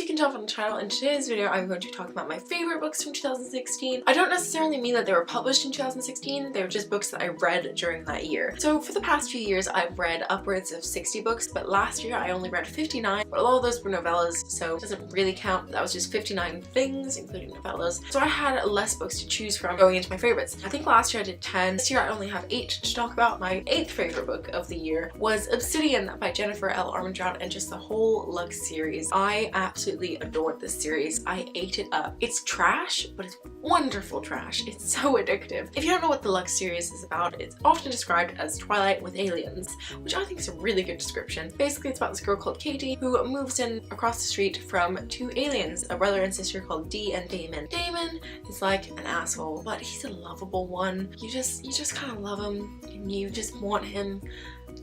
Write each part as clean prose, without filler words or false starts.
you can tell from the title, in today's video I'm going to talk about my favorite books from 2016. I don't necessarily mean that they were published in 2016, they were just books that I read during that year. So for the past few years I've read upwards of 60 books, but last year I only read 59, but a lot of those were novellas, so it doesn't really count. That was just 59 things, including novellas. So I had less books to choose from going into my favorites. I think last year I did 10. This year I only have 8 to talk about. My 8th favorite book of the year was Obsidian by Jennifer L. Armentrout, and just the whole Lux series. I absolutely adored this series. I ate it up. It's trash, but it's wonderful trash. It's so addictive. If you don't know what the Lux series is about, it's often described as Twilight with aliens, which I think is a really good description. Basically, it's about this girl called Katie who moves in across the street from 2 aliens, a brother and sister called Dee and Damon. Damon is like an asshole, but he's a lovable one. You just kind of love him, and you just want him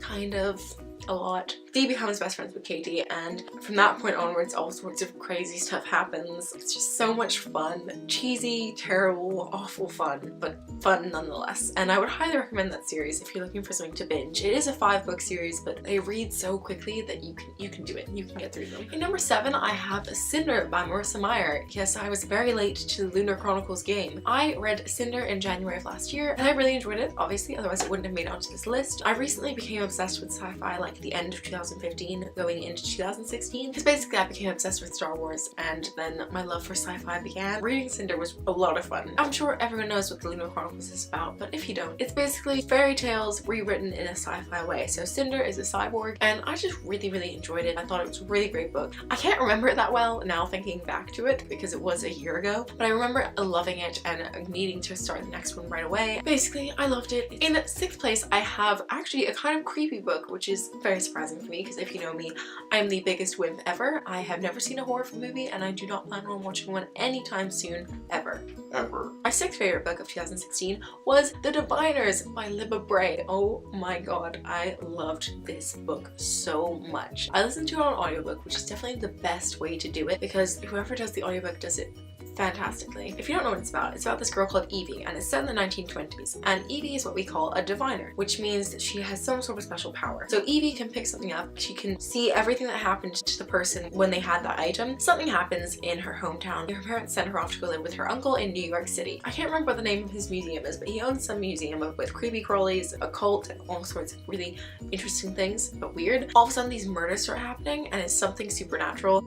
kind of a lot. Dee becomes best friends with Katie, and from that point onwards all sorts of crazy stuff happens. It's just so much fun. Cheesy, terrible, awful fun, but fun nonetheless. And I would highly recommend that series if you're looking for something to binge. It is a 5-book series, but they read so quickly that you can do it. You can get through them. In number 7 I have Cinder by Marissa Meyer. Yes, I was very late to the Lunar Chronicles game. I read Cinder in January of last year, and I really enjoyed it, obviously, otherwise it wouldn't have made it onto this list. I recently became obsessed with sci-fi like the end of 2015 going into 2016, because basically I became obsessed with Star Wars, and then my love for sci-fi began. Reading Cinder was a lot of fun. I'm sure everyone knows what the Lunar Chronicles is about, but if you don't, it's basically fairy tales rewritten in a sci-fi way. So Cinder is a cyborg, and I just really enjoyed it. I thought it was a really great book. I can't remember it that well now thinking back to it because it was a year ago, but I remember loving it and needing to start the next one right away. Basically, I loved it. In 6th place I have actually a kind of creepy book, which is very surprising for me because if you know me, I'm the biggest wimp ever. I have never seen a horror movie, and I do not plan on watching one anytime soon, ever. My 6th favorite book of 2016 was The Diviners by Libba Bray. Oh my god, I loved this book so much. I listened to it on audiobook, which is definitely the best way to do it because whoever does the audiobook does it fantastically. If you don't know what it's about this girl called Evie, and it's set in the 1920s, and Evie is what we call a diviner, which means that she has some sort of special power. So Evie can pick something up, she can see everything that happened to the person when they had that item. Something happens in her hometown. Her parents sent her off to go live with her uncle in New York City. I can't remember what the name of his museum is, but he owns some museum with creepy crawlies, a cult, and all sorts of really interesting things, but weird. All of a sudden these murders start happening, and it's something supernatural.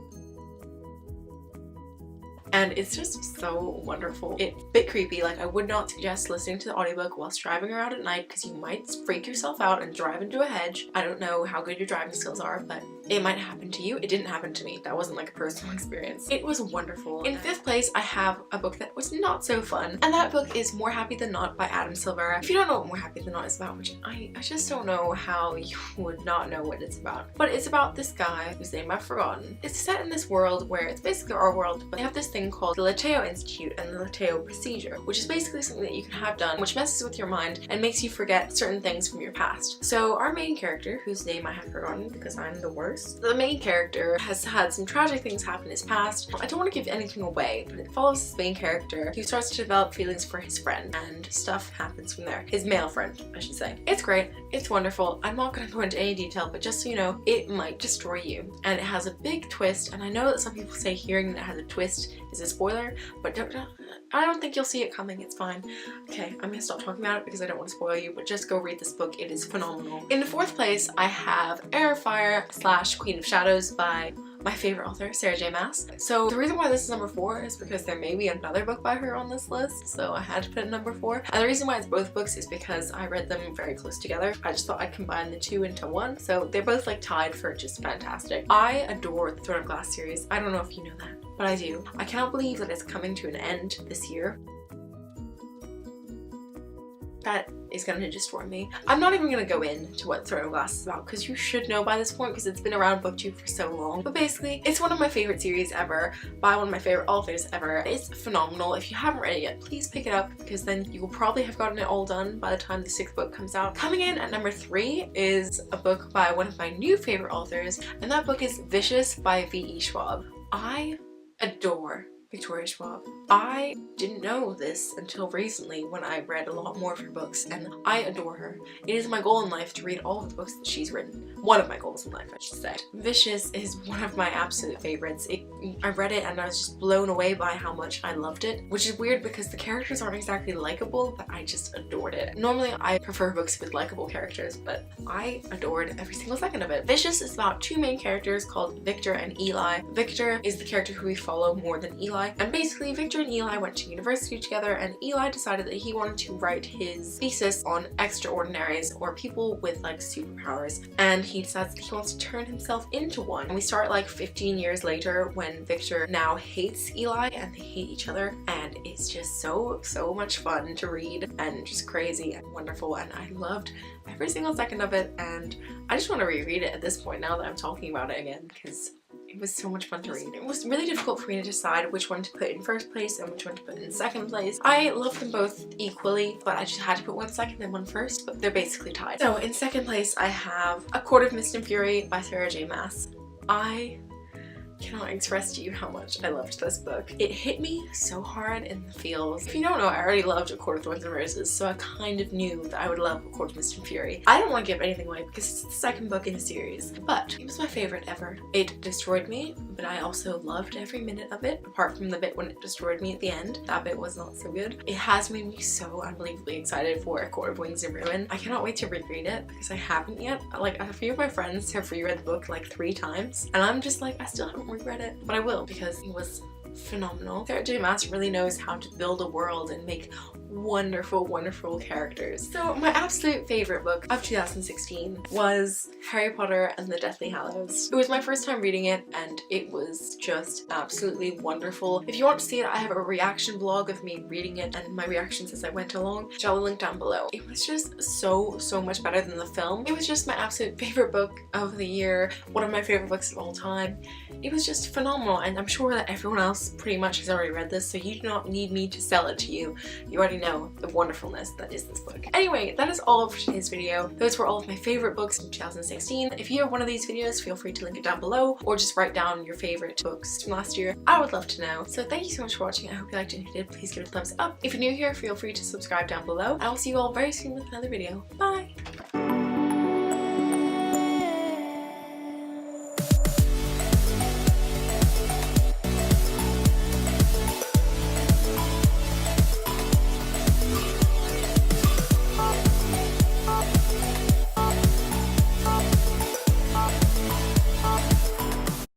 And it's just so wonderful. It's a bit creepy. Like, I would not suggest listening to the audiobook whilst driving around at night because you might freak yourself out and drive into a hedge. I don't know how good your driving skills are, but it might happen to you. It didn't happen to me. That wasn't like a personal experience. It was wonderful. In 5th place I have a book that was not so fun, and that book is More Happy Than Not by Adam Silvera. If you don't know what More Happy Than Not is about, which I just don't know how you would not know what it's about, but it's about this guy whose name I've forgotten. It's set in this world where it's basically our world, but they have this thing called the Lateo Institute and the Lateo Procedure, which is basically something that you can have done which messes with your mind and makes you forget certain things from your past. So our main character, whose name I have forgotten because I'm the worst, the main character has had some tragic things happen in his past. I don't want to give anything away, but it follows this main character who starts to develop feelings for his friend, and stuff happens from there. His male friend, I should say. It's great. It's wonderful. I'm not going to go into any detail, but just so you know, it might destroy you. And it has a big twist, and I know that some people say hearing that it has a twist is a spoiler, but I don't think you'll see it coming. It's fine. Okay, I'm gonna stop talking about it because I don't want to spoil you, but just go read this book. It is phenomenal. In 4th place, I have Air of Fire / Queen of Shadows by my favorite author, Sarah J. Maas. So the reason why this is number 4 is because there may be another book by her on this list, so I had to put it number 4. And the reason why it's both books is because I read them very close together. I just thought I'd combine the 2 into 1, so they're both like tied for just fantastic. I adore the Throne of Glass series. I don't know if you know that, but I do. I cannot believe that it's coming to an end this year. That is going to destroy me. I'm not even going to go into what Throne of Glass is about because you should know by this point because it's been around booktube for so long. But basically, it's one of my favorite series ever by one of my favorite authors ever. It's phenomenal. If you haven't read it yet, please pick it up because then you will probably have gotten it all done by the time the 6th book comes out. Coming in at number 3 is a book by one of my new favorite authors, and that book is Vicious by V.E. Schwab. I adore Victoria Schwab. I didn't know this until recently when I read a lot more of her books, and I adore her. It is my goal in life to read all of the books that she's written. One of my goals in life, I should say. Vicious is one of my absolute favorites. I read it and I was just blown away by how much I loved it, which is weird because the characters aren't exactly likable, but I just adored it. Normally I prefer books with likable characters, but I adored every single second of it. Vicious is about two main characters called Victor and Eli. Victor is the character who we follow more than Eli, and basically Victor and Eli went to university together, and Eli decided that he wanted to write his thesis on extraordinaries, or people with like superpowers, and he decides that he wants to turn himself into one. And we start like 15 years later when Victor now hates Eli and they hate each other, and it's just so much fun to read and just crazy and wonderful, and I loved every single second of it, and I just want to reread it at this point now that I'm talking about it again because it was so much fun to read. It was really difficult for me to decide which one to put in first place and which one to put in second place. I love them both equally, but I just had to put one second and one first, but they're basically tied. So in second place I have A Court of Mist and Fury by Sarah J Maas. I cannot express to you how much I loved this book. It hit me so hard in the feels. If you don't know, I already loved A Court of Thorns and Roses, so I kind of knew that I would love A Court of Mist and Fury. I don't want to give anything away because it's the second book in the series, but it was my favorite ever. It destroyed me, but I also loved every minute of it, apart from the bit when it destroyed me at the end. That bit was not so good. It has made me so unbelievably excited for A Court of Wings and Ruin. I cannot wait to reread it because I haven't yet. Like, a few of my friends have reread the book like 3 times, and I'm just like, I still haven't reread it, but I will because it was phenomenal. Sarah J Maas really knows how to build a world and make wonderful characters. So my absolute favorite book of 2016 was Harry Potter and the Deathly Hallows. It was my first time reading it and it was just absolutely wonderful. If you want to see it, I have a reaction blog of me reading it and my reactions as I went along, which I'll link down below. It was just so much better than the film. It was just my absolute favorite book of the year, one of my favorite books of all time. It was just phenomenal, and I'm sure that everyone else pretty much has already read this, so you do not need me to sell it to you. You already know the wonderfulness that is this book. Anyway, that is all for today's video. Those were all of my favorite books in 2016. If you have one of these videos, feel free to link it down below, or just write down your favorite books from last year. I would love to know. So thank you so much for watching. I hope you liked it. If you did, please give it a thumbs up. If you're new here, feel free to subscribe down below. I will see you all very soon with another video. Bye!